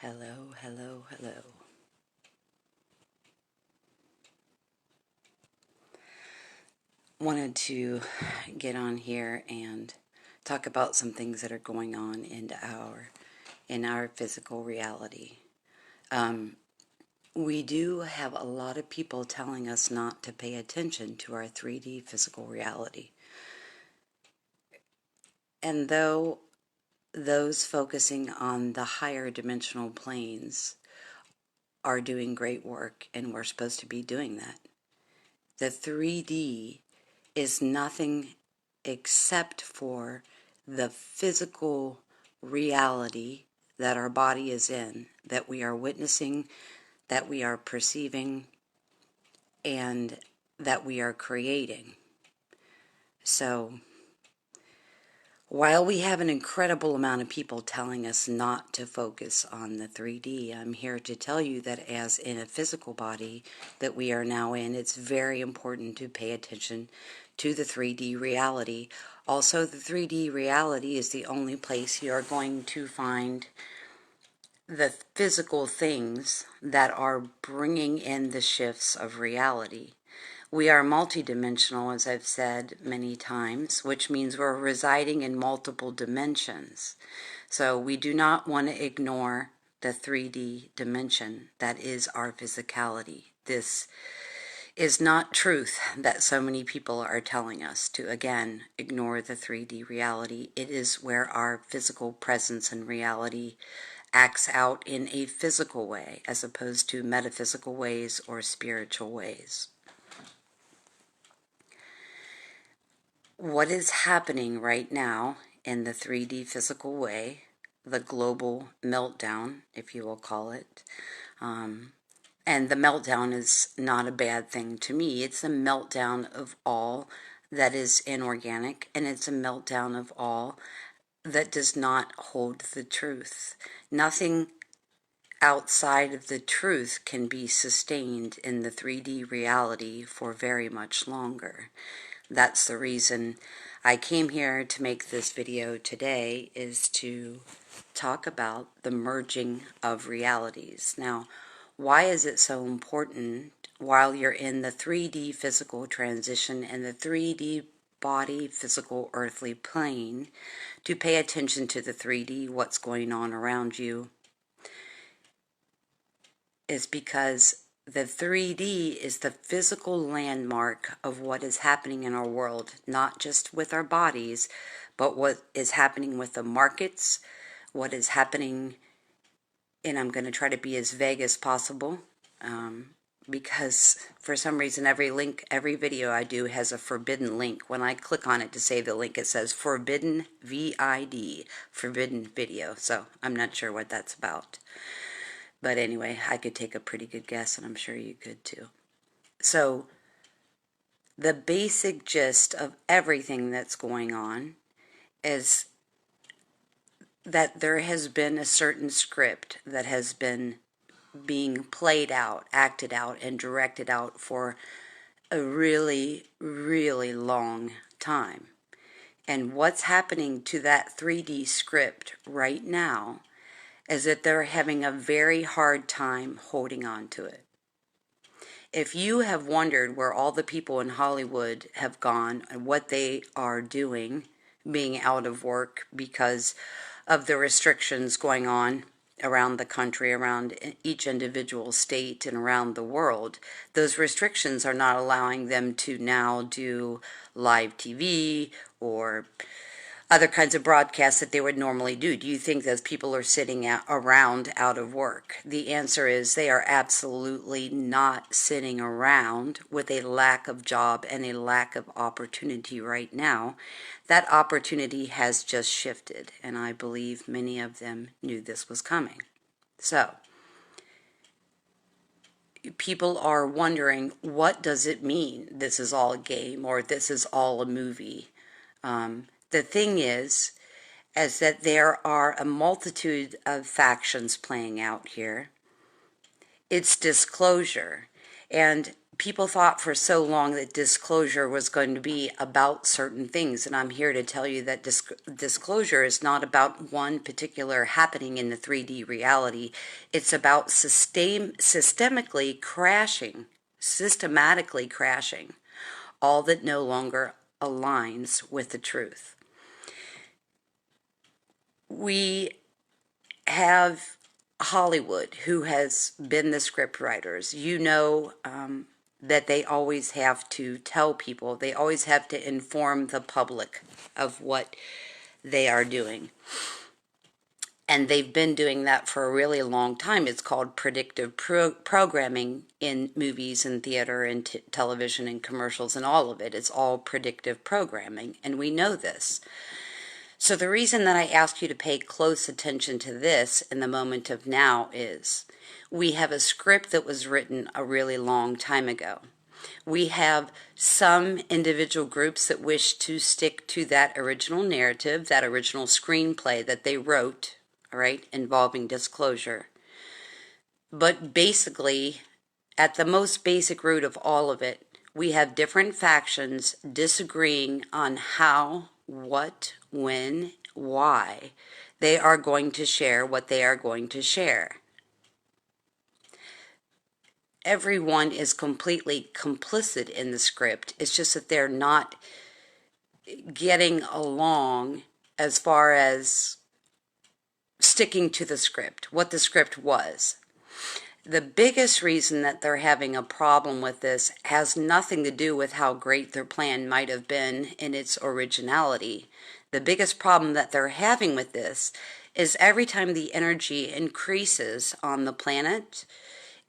Hello, hello, hello. Wanted to get on here and talk about some things that are going on in our physical reality. We do have a lot of people telling us not to pay attention to our 3D physical reality. And though those focusing on the higher dimensional planes are doing great work, and we're supposed to be doing that, the 3D is nothing except for the physical reality that our body is in, that we are witnessing, that we are perceiving, and that we are creating. So, while we have an incredible amount of people telling us not to focus on the 3D, I'm here to tell you that as in a physical body that we are now in, it's very important to pay attention to the 3D reality. Also, the 3D reality is the only place you're going to find the physical things that are bringing in the shifts of reality. We are multidimensional, as I've said many times, which means we're residing in multiple dimensions. So we do not want to ignore the 3D dimension that is our physicality. This is not truth that so many people are telling us to, again, ignore the 3D reality. It is where our physical presence and reality acts out in a physical way as opposed to metaphysical ways or spiritual ways. What is happening right now in the 3D physical way, the global meltdown, if you will call it, and the meltdown is not a bad thing to me. It's a meltdown of all that is inorganic, and it's a meltdown of all that does not hold the truth. Nothing outside of the truth can be sustained in the 3D reality for very much longer. That's the reason I came here to make this video today, is to talk about the merging of realities. Now, why is it so important while you're in the 3D physical transition and the 3D body, physical, earthly plane, to pay attention to the 3D, what's going on around you? Is because the 3D is the physical landmark of what is happening in our world, not just with our bodies, but what is happening with the markets, what is happening, and I'm going to try to be as vague as possible, because for some reason every video I do has a forbidden link. When I click on it to save the link, it says forbidden VID, forbidden video, so I'm not sure what that's about. But anyway, I could take a pretty good guess, and I'm sure you could too. So, the basic gist of everything that's going on is that there has been a certain script that has been being played out, acted out, and directed out for a really, really long time. And what's happening to that 3D script right now is that they're having a very hard time holding on to it. If you have wondered where all the people in Hollywood have gone and what they are doing, being out of work because of the restrictions going on around the country, around each individual state, and around the world, those restrictions are not allowing them to now do live TV or other kinds of broadcasts that they would normally do. Do you think those people are sitting around out of work? The answer is they are absolutely not sitting around with a lack of job and a lack of opportunity right now. That opportunity has just shifted, and I believe many of them knew this was coming. So, people are wondering, what does it mean this is all a game or this is all a movie? The thing is that there are a multitude of factions playing out here. It's disclosure. And people thought for so long that disclosure was going to be about certain things, and I'm here to tell you that disclosure is not about one particular happening in the 3D reality. It's about systematically crashing all that no longer aligns with the truth. We have Hollywood, who has been the script writers. You know that they always have to tell people, they always have to inform the public of what they are doing. And they've been doing that for a really long time. It's called predictive programming in movies and theater and television and commercials and all of it. It's all predictive programming, and we know this. So the reason that I ask you to pay close attention to this in the moment of now is we have a script that was written a really long time ago. We have some individual groups that wish to stick to that original narrative, that original screenplay that they wrote, all right, involving disclosure. But basically, at the most basic root of all of it, we have different factions disagreeing on how, what, when, why they are going to share what they are going to share. Everyone is completely complicit in the script. It's just that they're not getting along as far as sticking to the script, what the script was. The biggest reason that they're having a problem with this has nothing to do with how great their plan might have been in its originality. The biggest problem that they're having with this is every time the energy increases on the planet,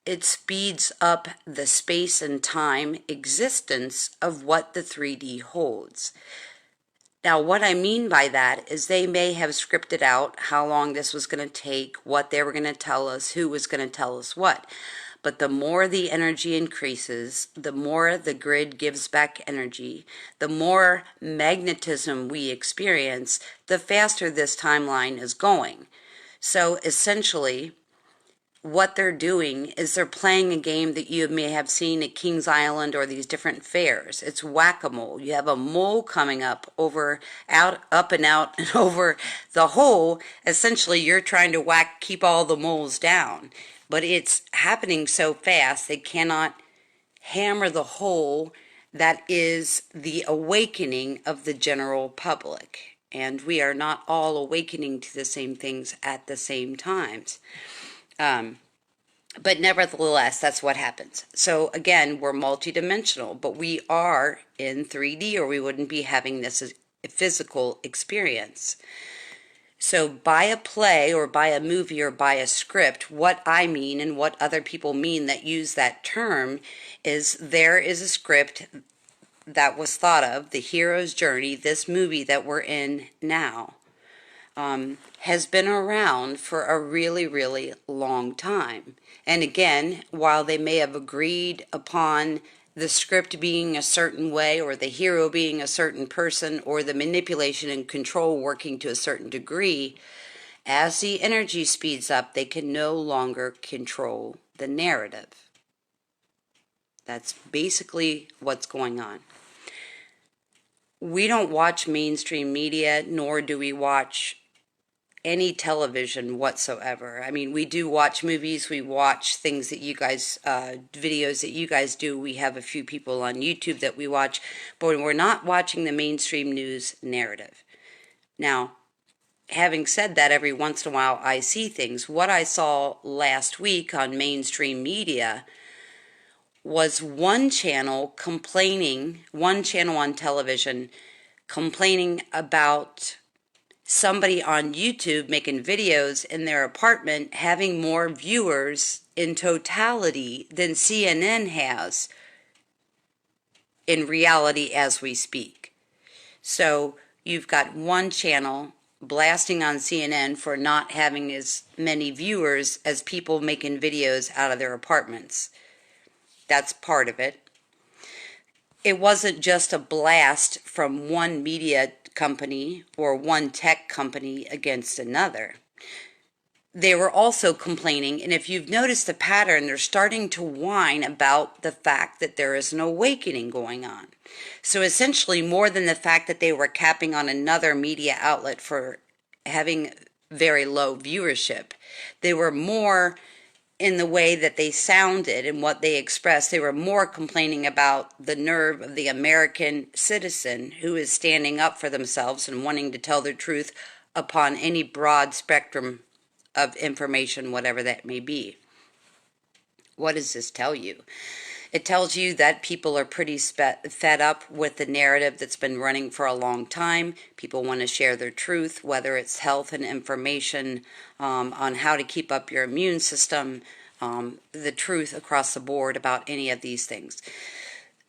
it speeds up the space and time existence of what the 3D holds. Now, what I mean by that is they may have scripted out how long this was going to take, what they were going to tell us, who was going to tell us what. But the more the energy increases, the more the grid gives back energy, the more magnetism we experience, the faster this timeline is going. So essentially, what they're doing is they're playing a game that you may have seen at Kings Island or these different fairs. It's whack-a-mole. You have a mole coming up and out and over the hole. Essentially, you're trying to keep all the moles down. But it's happening so fast, they cannot hammer the hole that is the awakening of the general public. And we are not all awakening to the same things at the same times. But nevertheless, that's what happens. So again, we're multidimensional, but we are in 3D or we wouldn't be having this as a physical experience. So by a play or by a movie or by a script, what I mean and what other people mean that use that term is there is a script that was thought of, the hero's journey, this movie that we're in now. Has been around for a really, really long time. And again, while they may have agreed upon the script being a certain way or the hero being a certain person or the manipulation and control working to a certain degree, as the energy speeds up, they can no longer control the narrative. That's basically what's going on. We don't watch mainstream media, nor do we watch any television whatsoever. I mean, we do watch movies, we watch things that you guys, videos that you guys do. We have a few people on YouTube that we watch, but we're not watching the mainstream news narrative. Now, having said that, every once in a while I see things. What I saw last week on mainstream media was one channel on television complaining about somebody on YouTube making videos in their apartment having more viewers in totality than CNN has in reality as we speak. So you've got one channel blasting on CNN for not having as many viewers as people making videos out of their apartments. That's part of it. It wasn't just a blast from one media company or one tech company against another. they were also complaining, and if you've noticed the pattern, they're starting to whine about the fact that there is an awakening going on. So essentially, more than the fact that they were capping on another media outlet for having very low viewership, they were more in the way that they sounded and what they expressed. They were more complaining about the nerve of the American citizen who is standing up for themselves and wanting to tell their truth upon any broad spectrum of information, whatever that may be. What does this tell you? It tells you that people are pretty fed up with the narrative that's been running for a long time. People want to share their truth, whether it's health and information on how to keep up your immune system, the truth across the board about any of these things.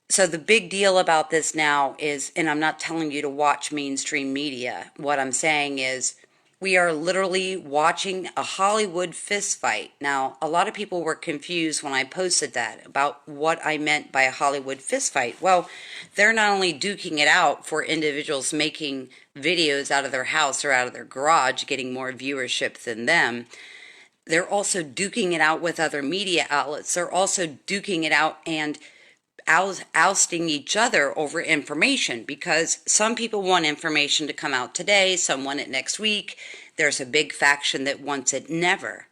So the big deal about this now is, and I'm not telling you to watch mainstream media, what I'm saying is we are literally watching a Hollywood fist fight. Now, a lot of people were confused when I posted that about what I meant by a Hollywood fist fight. Well, they're not only duking it out for individuals making videos out of their house or out of their garage, getting more viewership than them. They're also duking it out with other media outlets. They're also duking it out and ousting each other over information, because some people want information to come out today, some want it next week. There's a big faction that wants it never.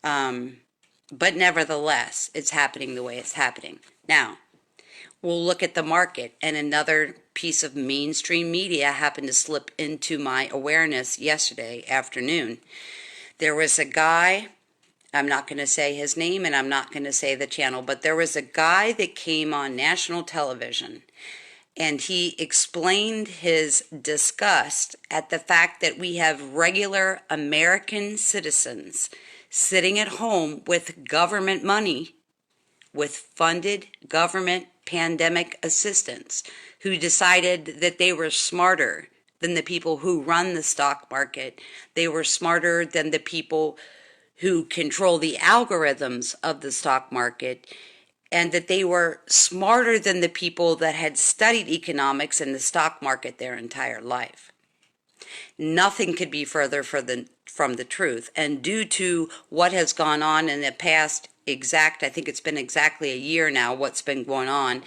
But nevertheless, it's happening the way it's happening. Now, we'll look at the market, and another piece of mainstream media happened to slip into my awareness yesterday afternoon. There was a guy, I'm not going to say his name and I'm not going to say the channel, but there was a guy that came on national television and he explained his disgust at the fact that we have regular American citizens sitting at home with government money, with funded government pandemic assistance, who decided that they were smarter than the people who run the stock market. They were smarter than the people who control the algorithms of the stock market, and that they were smarter than the people that had studied economics and the stock market their entire life. Nothing could be further from the truth. And due to what has gone on in the past I think it's been exactly a year now, what's been going on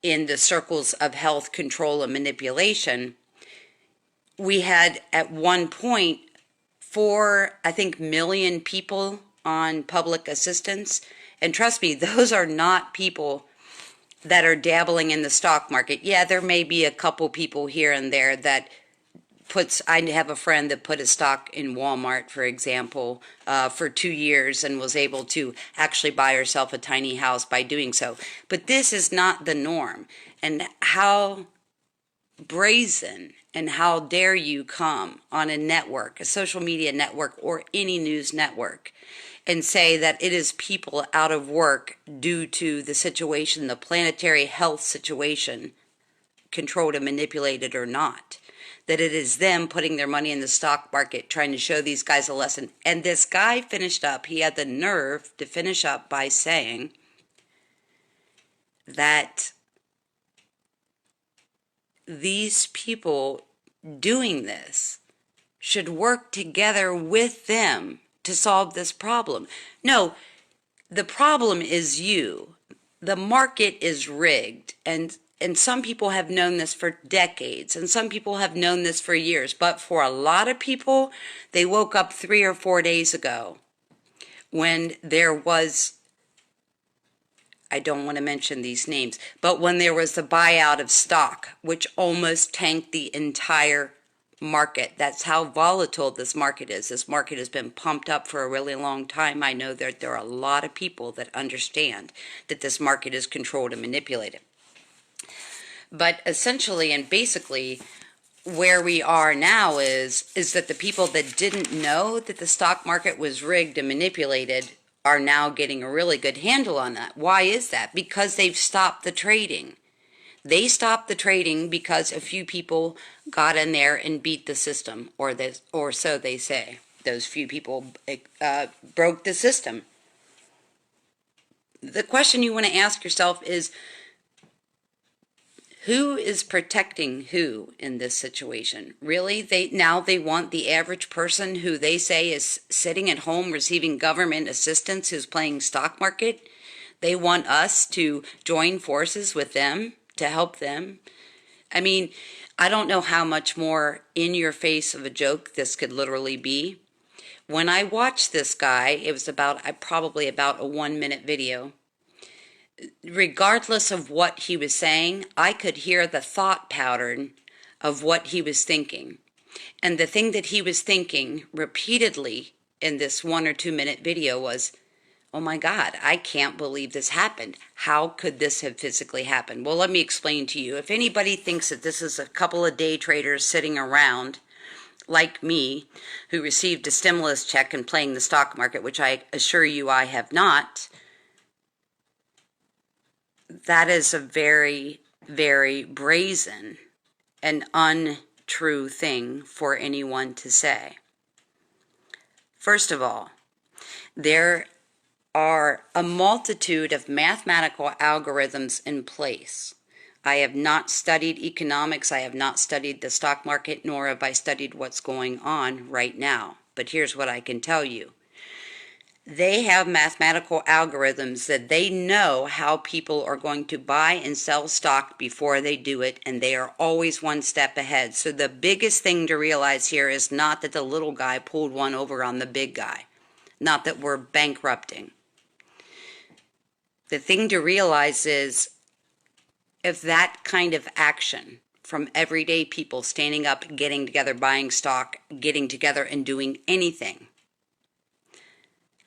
in the circles of health control and manipulation, we had at one point 4 million people on public assistance. And trust me, those are not people that are dabbling in the stock market. Yeah, there may be a couple people here and there that I have a friend that put a stock in Walmart, for example, for 2 years and was able to actually buy herself a tiny house by doing so. But this is not the norm. And how brazen and how dare you come on a network, a social media network, or any news network, and say that it is people out of work due to the situation, the planetary health situation, controlled and manipulated or not, that it is them putting their money in the stock market, trying to show these guys a lesson. And this guy finished up, he had the nerve to finish up by saying that these people doing this should work together with them to solve this problem. No, the problem is you. The market is rigged, and some people have known this for decades, and some people have known this for years. But for a lot of people, they woke up 3 or 4 days ago when there was, I don't want to mention these names, but when there was the buyout of stock, which almost tanked the entire market. That's how volatile this market is. This market has been pumped up for a really long time. I know that there are a lot of people that understand that this market is controlled and manipulated. But essentially and basically, where we are now is that the people that didn't know that the stock market was rigged and manipulated are now getting a really good handle on that. Why is that? Because they've stopped the trading. They stopped the trading because a few people got in there and beat the system, or so they say. Those few people broke the system. The question you want to ask yourself is, Who is protecting who in this situation? Really? They want the average person who they say is sitting at home receiving government assistance who's playing stock market. They want us to join forces with them to help them. I mean, I don't know how much more in your face of a joke this could literally be. When I watched this guy, it was probably about a 1 minute video. Regardless of what he was saying, I could hear the thought pattern of what he was thinking. And the thing that he was thinking repeatedly in this 1 or 2 minute video was, oh my God, I can't believe this happened. How could this have physically happened? Well, let me explain to you. If anybody thinks that this is a couple of day traders sitting around like me, who received a stimulus check and playing the stock market, which I assure you I have not, that is a very, very brazen and untrue thing for anyone to say. First of all, there are a multitude of mathematical algorithms in place. I have not studied economics, I have not studied the stock market, nor have I studied what's going on right now. But here's what I can tell you. They have mathematical algorithms that they know how people are going to buy and sell stock before they do it, and they are always one step ahead. So the biggest thing to realize here is not that the little guy pulled one over on the big guy, not that we're bankrupting. The thing to realize is if that kind of action from everyday people standing up, getting together, buying stock, getting together and doing anything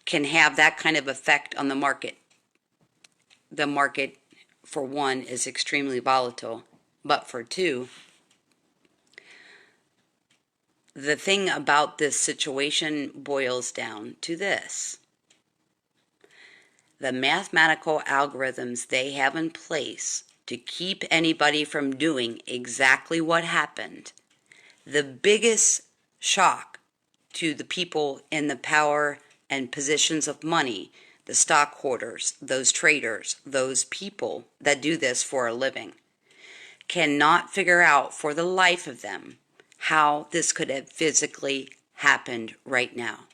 can have that kind of effect on the market. The market, for one, is extremely volatile, but for two, the thing about this situation boils down to this. The mathematical algorithms they have in place to keep anybody from doing exactly what happened, the biggest shock to the people in the power and positions of money, the stockholders, those traders, those people that do this for a living, cannot figure out for the life of them how this could have physically happened right now.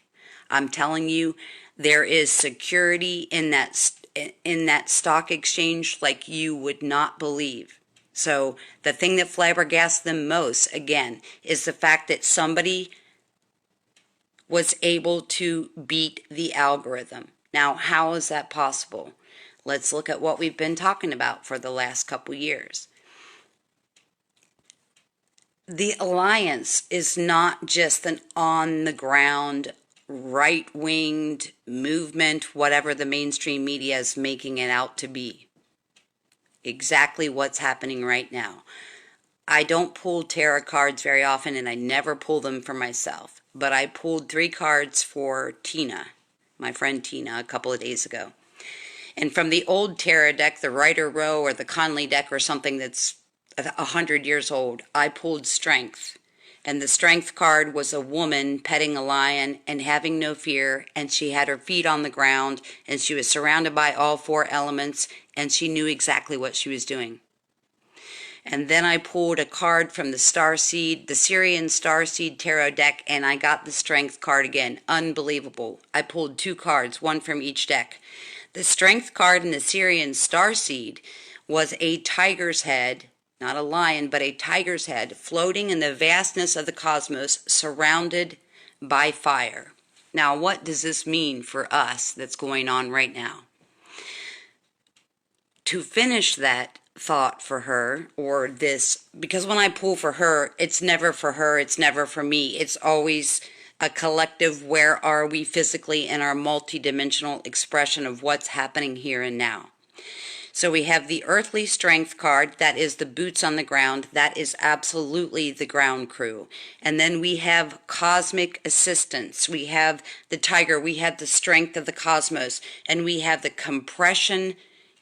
I'm telling you, there is security in that stock exchange like you would not believe. So the thing that flabbergasts them most, again, is the fact that somebody was able to beat the algorithm. Now, how is that possible? Let's look at what we've been talking about for the last couple years. The alliance is not just an on-the-ground, right-winged movement, whatever the mainstream media is making it out to be. Exactly what's happening right now. I don't pull tarot cards very often, and I never pull them for myself. But I pulled 3 cards for Tina, my friend Tina, a couple of days ago. And from the old tarot deck, the Rider Row or the Conley deck or something that's 100 years old, I pulled Strength. And the Strength card was a woman petting a lion and having no fear, and she had her feet on the ground, and she was surrounded by all 4 elements, and she knew exactly what she was doing. And then I pulled a card from the Starseed, the Syrian Starseed Tarot deck, and I got the Strength card again. Unbelievable. I pulled 2 cards, one from each deck. The Strength card in the Syrian Starseed was a tiger's head, not a lion, but a tiger's head, floating in the vastness of the cosmos, surrounded by fire. Now, what does this mean for us that's going on right now? To finish that thought for her, or this, because when I pull for her, it's never for her, it's never for me, it's always a collective, where are we physically in our multidimensional expression of what's happening here and now. So we have the Earthly Strength card, that is the boots on the ground, that is absolutely the ground crew. And then we have cosmic assistance, we have the tiger, we have the strength of the cosmos, and we have the compression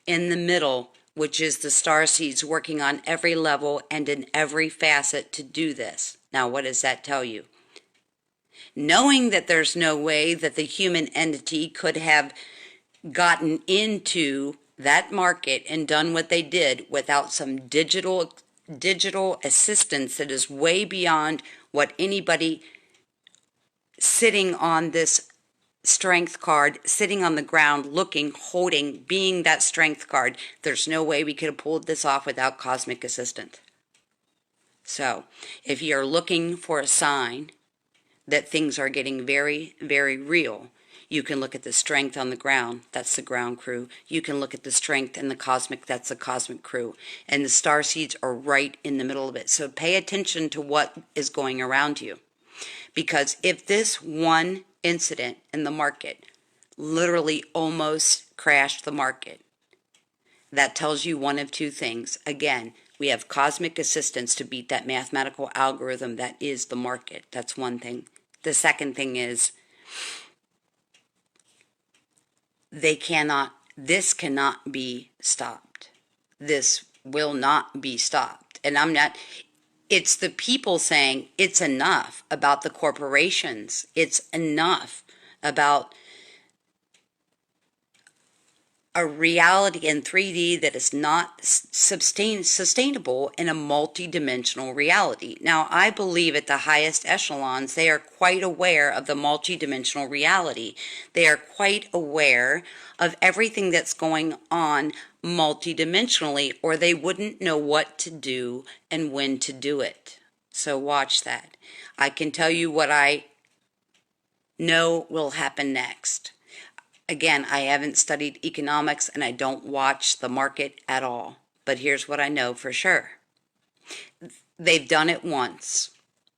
in the middle, which is the starseeds working on every level and in every facet to do this. Now, what does that tell you? Knowing that there's no way that the human entity could have gotten into that market and done what they did without some digital assistance that is way beyond what anybody sitting on this strength card, sitting on the ground, looking, holding, being that strength card, there's no way we could have pulled this off without cosmic assistance. So, if you're looking for a sign that things are getting very, very real, you can look at the strength on the ground, that's the ground crew. You can look at the strength in the cosmic, that's the cosmic crew. And the star seeds are right in the middle of it. So pay attention to what is going around you. Because if this one incident in the market literally almost crashed the market, that tells you one of two things. Again, we have cosmic assistance to beat that mathematical algorithm that is the market. That's one thing. The second thing is this cannot be stopped. This will not be stopped. And it's the people saying it's enough about the corporations. It's enough about a reality in 3D that is not sustainable in a multi-dimensional reality. Now, I believe at the highest echelons, they are quite aware of the multi-dimensional reality. They are quite aware of everything that's going on multi-dimensionally, or they wouldn't know what to do and when to do it. So watch that. I can tell you what I know will happen next. Again, I haven't studied economics and I don't watch the market at all. But here's what I know for sure. They've done it once.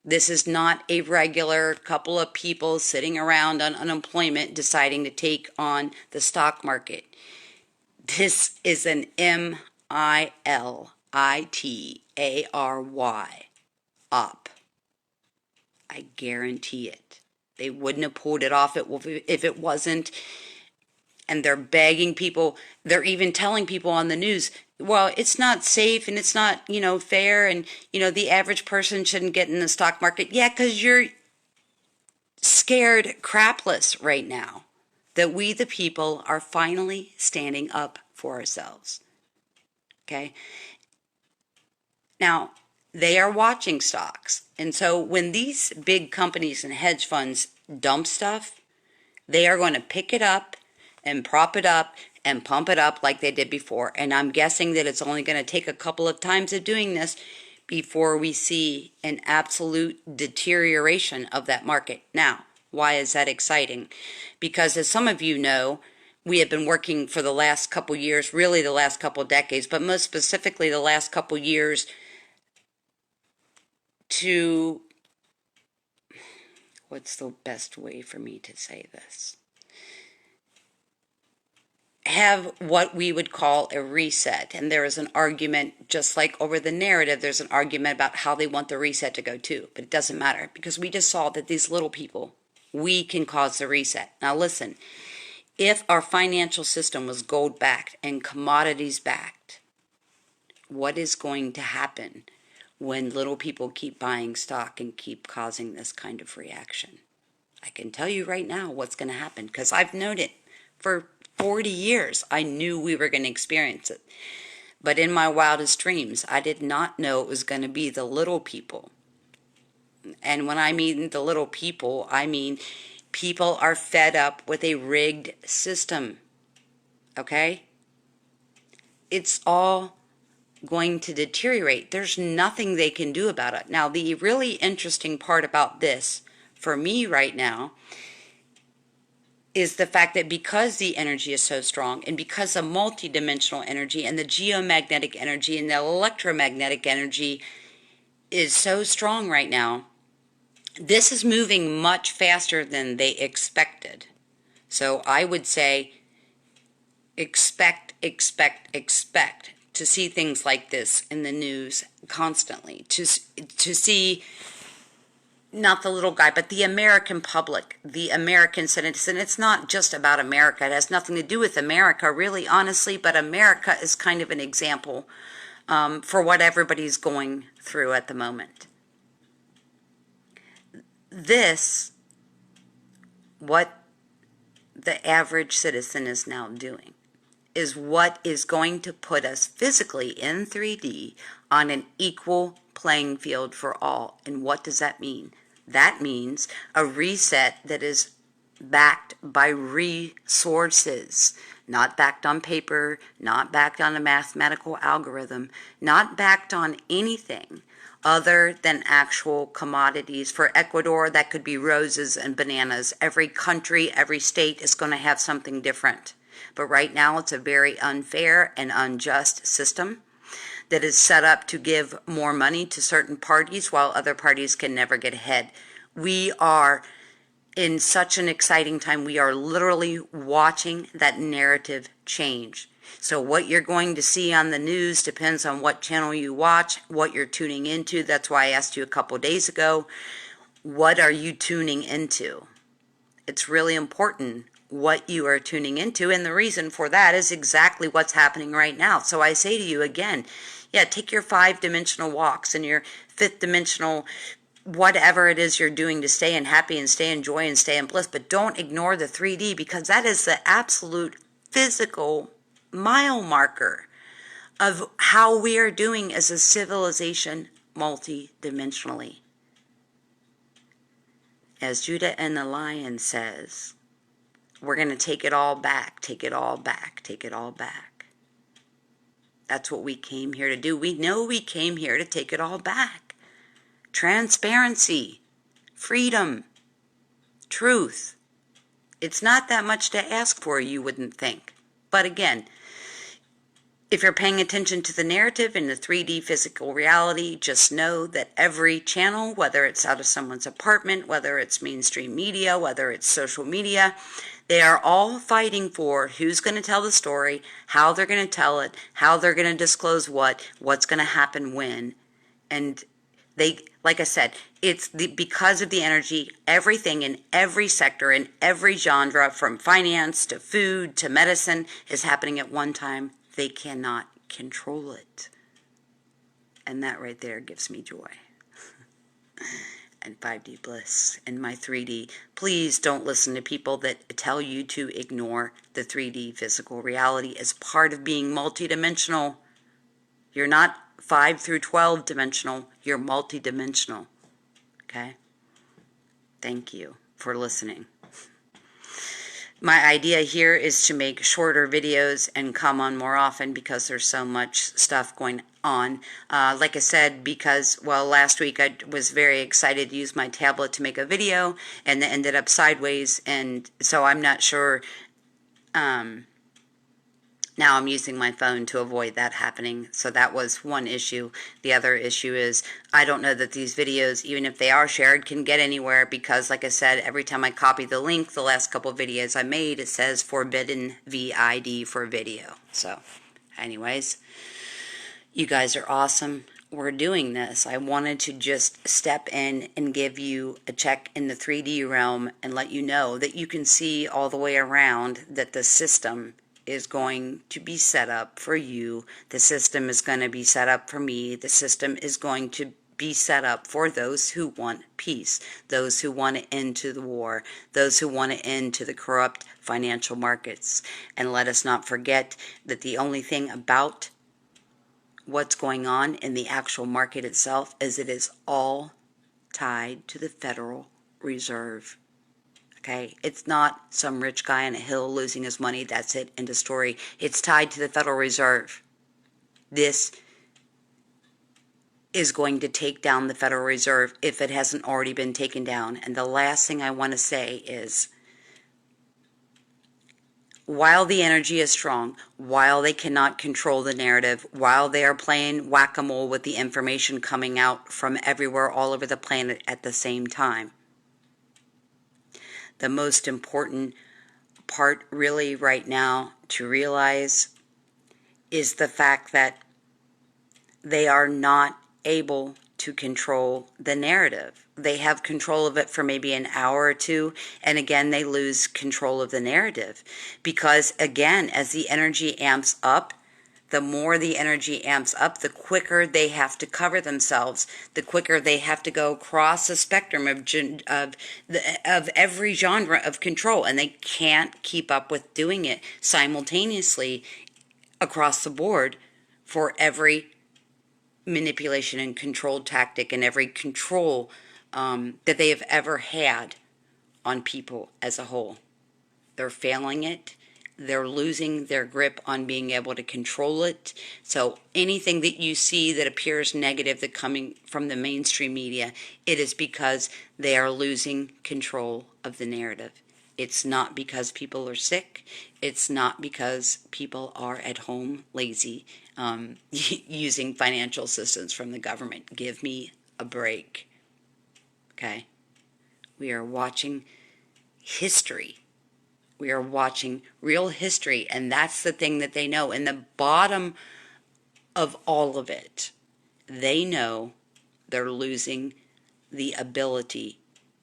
This is not a regular couple of people sitting around on unemployment deciding to take on the stock market. This is an MILITARY op. I guarantee it. They wouldn't have pulled it off if it wasn't. And they're begging people, they're even telling people on the news, well, it's not safe and it's not, fair, and, the average person shouldn't get in the stock market. Yeah, because you're scared crapless right now that we, the people, are finally standing up for ourselves. Okay? Now, they are watching stocks. And so when these big companies and hedge funds dump stuff, they are going to pick it up and prop it up and pump it up like they did before. And I'm guessing that it's only going to take a couple of times of doing this before we see an absolute deterioration of that market. Now, why is that exciting? Because as some of you know, we have been working for the last couple years, really the last couple decades, but most specifically the last couple years to, what's the best way for me to say this? Have what we would call a reset. And there is an argument, just like over the narrative, there's an argument about how they want the reset to go too. But it doesn't matter because we just saw that these little people, we can cause the reset. Now listen, if our financial system was gold backed and commodities backed, what is going to happen when little people keep buying stock and keep causing this kind of reaction? I can tell you right now what's going to happen because I've known it for 40 years. I knew we were going to experience it. But in my wildest dreams, I did not know it was going to be the little people. And when I mean the little people, I mean people are fed up with a rigged system. Okay? It's all going to deteriorate. There's nothing they can do about it. Now, the really interesting part about this, for me right now, is the fact that because the energy is so strong and because the multidimensional energy and the geomagnetic energy and the electromagnetic energy is so strong right now, this is moving much faster than they expected. So I would say expect to see things like this in the news constantly, to see not the little guy, but the American public, the American citizen. It's not just about America. It has nothing to do with America, really, honestly, but America is kind of an example for what everybody's going through at the moment. This, what the average citizen is now doing, is what is going to put us physically in 3D on an equal playing field for all. And what does that mean? That means a reset that is backed by resources, not backed on paper, not backed on a mathematical algorithm, not backed on anything other than actual commodities. For Ecuador, that could be roses and bananas. Every country, every state is going to have something different. But right now, it's a very unfair and unjust system that is set up to give more money to certain parties while other parties can never get ahead. We are in such an exciting time. We are literally watching that narrative change. So what you're going to see on the news depends on what channel you watch, what you're tuning into. That's why I asked you a couple days ago, what are you tuning into? It's really important what you are tuning into, and the reason for that is exactly what's happening right now. So I say to you again, yeah, take your 5-dimensional walks and your 5th-dimensional whatever it is you're doing to stay in happy and stay in joy and stay in bliss, but don't ignore the 3D, because that is the absolute physical mile marker of how we are doing as a civilization multidimensionally. As Judah and the Lion says, we're going to take it all back, take it all back, take it all back. That's what we came here to do. We know we came here to take it all back. Transparency, freedom, truth. It's not that much to ask for, you wouldn't think. But again, if you're paying attention to the narrative in the 3D physical reality, just know that every channel, whether it's out of someone's apartment, whether it's mainstream media, whether it's social media, they are all fighting for who's going to tell the story, how they're going to tell it, how they're going to disclose what's going to happen when. And they, like I said, it's because of the energy, everything in every sector, in every genre, from finance to food to medicine, is happening at one time. They cannot control it. And that right there gives me joy. And 5D bliss and my 3D. Please don't listen to people that tell you to ignore the 3D physical reality as part of being multidimensional. You're not 5 through 12 dimensional. You're multidimensional. Okay? Thank you for listening. My idea here is to make shorter videos and come on more often because there's so much stuff going on. Like I said, because, well, last week I was very excited to use my tablet to make a video and it ended up sideways, and so I'm not sure. Now I'm using my phone to avoid that happening. So that was one issue. The other issue is I don't know that these videos, even if they are shared, can get anywhere because, like I said, every time I copy the link, the last couple of videos I made, it says forbidden VID for video. So anyways, you guys are awesome. We're doing this. I wanted to just step in and give you a check in the 3D realm and let you know that you can see all the way around that the system is going to be set up for you. The system is going to be set up for me. The system is going to be set up for those who want peace, those who want an end to the war, those who want an end to the corrupt financial markets. And let us not forget that the only thing about what's going on in the actual market itself is it is all tied to the Federal Reserve. Okay, it's not some rich guy on a hill losing his money. That's it, end of story. It's tied to the Federal Reserve. This is going to take down the Federal Reserve if it hasn't already been taken down. And the last thing I want to say is, while the energy is strong, while they cannot control the narrative, while they are playing whack-a-mole with the information coming out from everywhere all over the planet at the same time, the most important part really right now to realize is the fact that they are not able to control the narrative. They have control of it for maybe an hour or two, and again they lose control of the narrative because, again, as the energy amps up, the more the energy amps up, the quicker they have to cover themselves, the quicker they have to go across the spectrum of every genre of control, and they can't keep up with doing it simultaneously across the board for every manipulation and control tactic and every control that they have ever had on people as a whole. They're failing it. They're losing their grip on being able to control it. So anything that you see that appears negative that coming from the mainstream media, it is because they are losing control of the narrative. It's not because people are sick. It's not because people are at home lazy, using financial assistance from the government. Give me a break. Okay? We are watching history. We are watching real history, and that's the thing that they know. In the bottom of all of it, they know they're losing the ability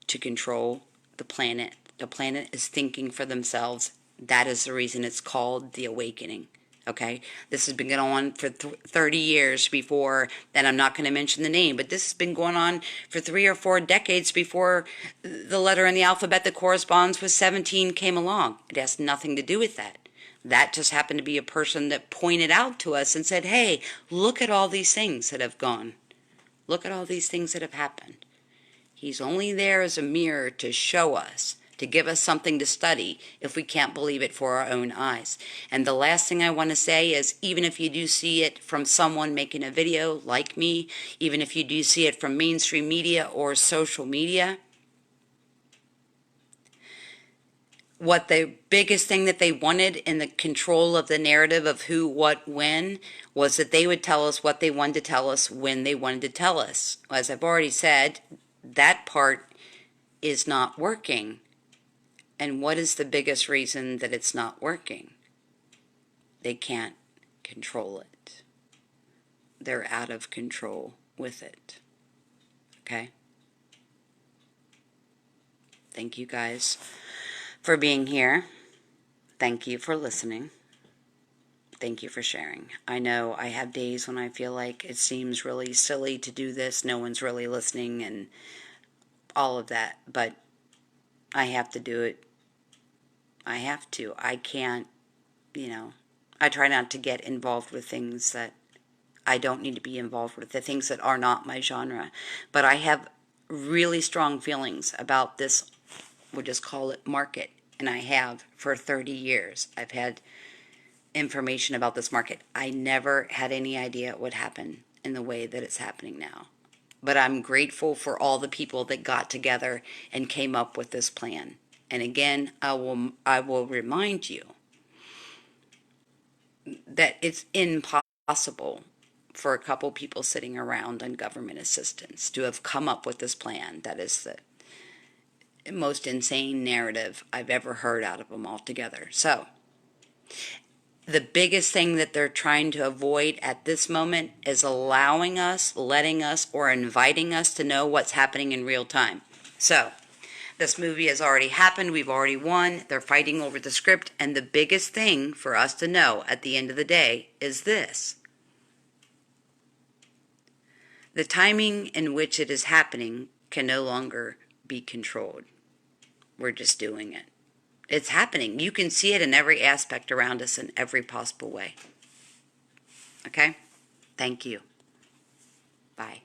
to control the planet. The planet is thinking for themselves. That is the reason it's called the awakening. Okay, this has been going on for 30 years before, and I'm not going to mention the name, but this has been going on for 3 or 4 decades before the letter in the alphabet that corresponds with 17 came along. It has nothing to do with that. That just happened to be a person that pointed out to us and said, hey, look at all these things that have gone. Look at all these things that have happened. He's only there as a mirror to show us, to give us something to study if we can't believe it for our own eyes. And the last thing I want to say is, even if you do see it from someone making a video like me, even if you do see it from mainstream media or social media, what the biggest thing that they wanted in the control of the narrative of who, what, when, was that they would tell us what they wanted to tell us when they wanted to tell us. As I've already said, that part is not working. And what is the biggest reason that it's not working? They can't control it. They're out of control with it. Okay? Thank you guys for being here. Thank you for listening. Thank you for sharing. I know I have days when I feel like it seems really silly to do this. No one's really listening and all of that. But I have to do it. I have to. I can't, I try not to get involved with things that I don't need to be involved with, the things that are not my genre. But I have really strong feelings about this, we'll just call it market. And I have for 30 years. I've had information about this market. I never had any idea it would happen in the way that it's happening now. But I'm grateful for all the people that got together and came up with this plan. And again, I will remind you that it's impossible for a couple people sitting around on government assistance to have come up with this plan. That is the most insane narrative I've ever heard out of them altogether. So, the biggest thing that they're trying to avoid at this moment is allowing us, letting us, or inviting us to know what's happening in real time. So, this movie has already happened. We've already won. They're fighting over the script. And the biggest thing for us to know at the end of the day is this. The timing in which it is happening can no longer be controlled. We're just doing it. It's happening. You can see it in every aspect around us in every possible way. Okay? Thank you. Bye.